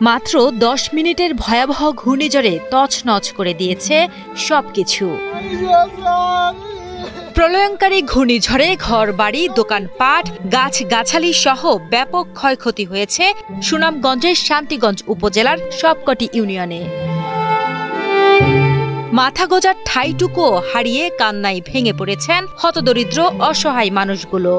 মাত্র 10 মিনিটের ভয়াবহ ঘূর্ণিঝড়ে তছনছ করে দিয়েছে সবকিছু। প্রলয়ঙ্কারী ঘূর্ণিঝড়ে ঘরবাড়ি, দোকানপাট, গাছগাছালি সহ ব্যাপক ক্ষয়ক্ষতি হয়েছে সুনামগঞ্জের শান্তিগঞ্জ উপজেলার সবকটি ইউনিয়নে। মাথা গোজার ঠাইটুকু হারিয়ে কান্নায় ভেঙে পড়েছেন হতদরিদ্র অসহায় মানুষগুলো।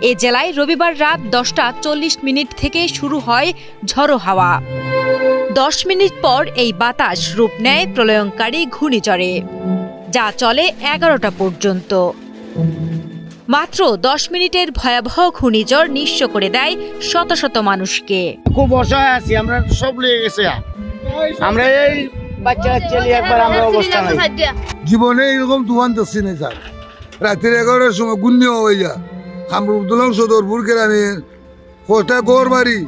এ জেলায় রবিবার রাত 10:40 থেকে শুরু হয় ঝড়ো হাওয়া। 10 মিনিট পর এই বাতাস রূপ নেয় প্রলয়ঙ্কারী ঘূর্ণিঝড়ে, যা চলে 11টা পর্যন্ত। মাত্র 10 মিনিটের ভয়াবহ ঘূর্ণিঝড় নিঃস্ব করে দেয় শত শত মানুষকে। খুব অসহায় আছি আমরা, সব লেগে গেছে। আমরা এই বাচ্চা ছেলে একবার আমরা অবস্থা নাই। জীবনে এরকম তুফান দেখছি না স্যার। রাতের 11টার সময় গুণ্য হয়ে যায় হামরুদুল্লাহ সদরপুর গ্রামের কোটা গড় বাড়ি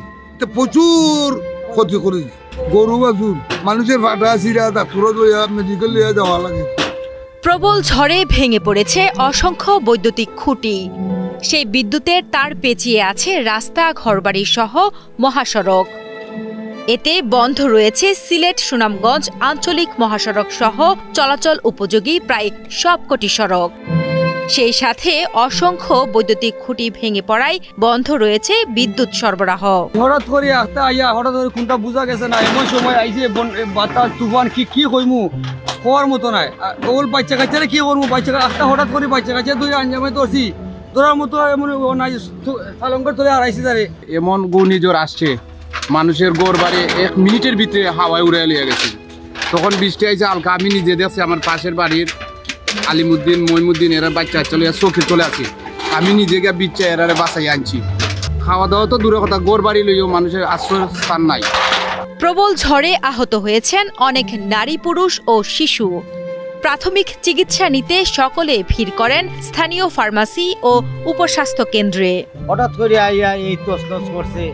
প্রচুর ক্ষতি করেছে। গরু বাছুর মানুষের ফাটা চিরা ডাক্তার লইয়া মেডিকেল লইয়া যাওয়া লাগে। প্রবল ঝড়ে ভেঙে পড়েছে অসংখ্য বৈদ্যুতিক খুঁটি। সেই বিদ্যুতের তার পেঁচিয়ে আছে রাস্তা, ঘরবাড়ি সহ মহাসড়ক। এতে বন্ধ রয়েছে সিলেট সুনামগঞ্জ আঞ্চলিক মহাসড়ক সহ চলাচল উপযোগী প্রায় সবকটি সড়ক। সেই সাথে অসংখ্য বৈদ্যুতিক খুঁটি ভেঙে পড়ায় বন্ধ রয়েছে বিদ্যুৎ সরবরাহ। হঠাৎ করে একটা আইয়া হঠাৎ করে কোনটা বোঝা গেছে না, এমন সময় আইছে বাতাস তুফান কি কইমু হওয়ার মতো নাই। ওল বাচ্চা কাচ্চারে কি করবো, বাচ্চা একটা হঠাৎ করে বাচ্চা কাচ্চা দুই আঞ্জামে ধরছি, ধরার মতো এমন নাই সালঙ্কর ধরে হারাইছি তারে। এমন ঘূর্ণিঝড় আসছে মানুষের গড় বাড়ি 1 মিনিটের ভিতরে হাওয়ায় উড়ে লিয়ে গেছে। তখন বৃষ্টি আইছে হালকা, আমি নিজে দেখছি আমার পাশের বাড়ির আলিমুদ্দিন, মইমুদ্দিন এরা বাচ্চা চলে চোখে চলে আসে। আমি নিজে গিয়ে বিচ্ছা এরারে বাঁচাই আনছি। খাওয়া দাওয়া তো দূরের কথা, গড় বাড়ি লইও মানুষের আশ্রয় স্থান নাই। প্রবল ঝড়ে আহত হয়েছেন অনেক নারী, পুরুষ ও শিশু। প্রাথমিক চিকিৎসা নিতে সকলে ভিড় করেন স্থানীয় ফার্মাসি ও উপস্বাস্থ্য কেন্দ্রে। হঠাৎ করে আইয়া এই তছনছ করছে।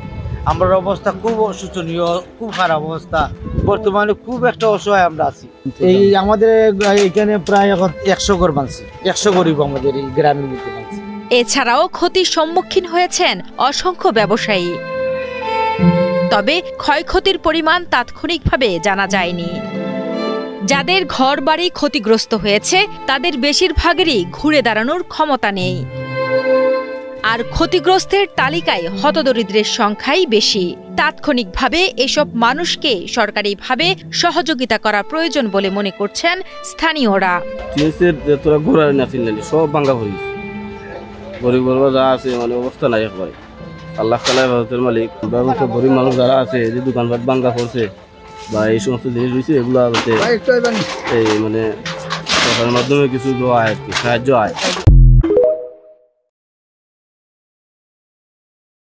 আমার অবস্থা খুব অসুচনীয়, খুব খারাপ অবস্থা। বর্তমানে খুব একটা অসহায় আমরা আছি। এই আমাদের এখানে প্রায় এখন 100 ঘর ভাঙছে, 100 গরিব আমাদের এই গ্রামের মধ্যে ভাঙছে। এছাড়াও ক্ষতির সম্মুখীন হয়েছেন অসংখ্য ব্যবসায়ী। তবে ক্ষয়ক্ষতির পরিমাণ তাৎক্ষণিকভাবে জানা যায়নি। যাদের ঘর বাড়ি ক্ষতিগ্রস্ত হয়েছে তাদের বেশিরভাগেরই ঘুরে দাঁড়ানোর ক্ষমতা নেই। আর ক্ষতিগ্রস্তের তালিকায় হতদরিদ্রের সংখ্যাই বেশি। তাৎক্ষণিকভাবে এসব মানুষকে সরকারিভাবে সহযোগিতা করা প্রয়োজন বলে মনে করছেন স্থানীয়রা। সব ভাঙ্গা পড়িস, গরিব যা আছে মানে অবস্থা নাই একবারে। আল্লাহ তাআলা ভারতের মালিক। গরিব মানুষ যারা আছে, যে দোকানপাট ভাঙ্গা পড়ছে বা এই সমস্ত জিনিস রয়েছে, এগুলো এই মানে সরকারের মাধ্যমে কিছু সাহায্য হয়।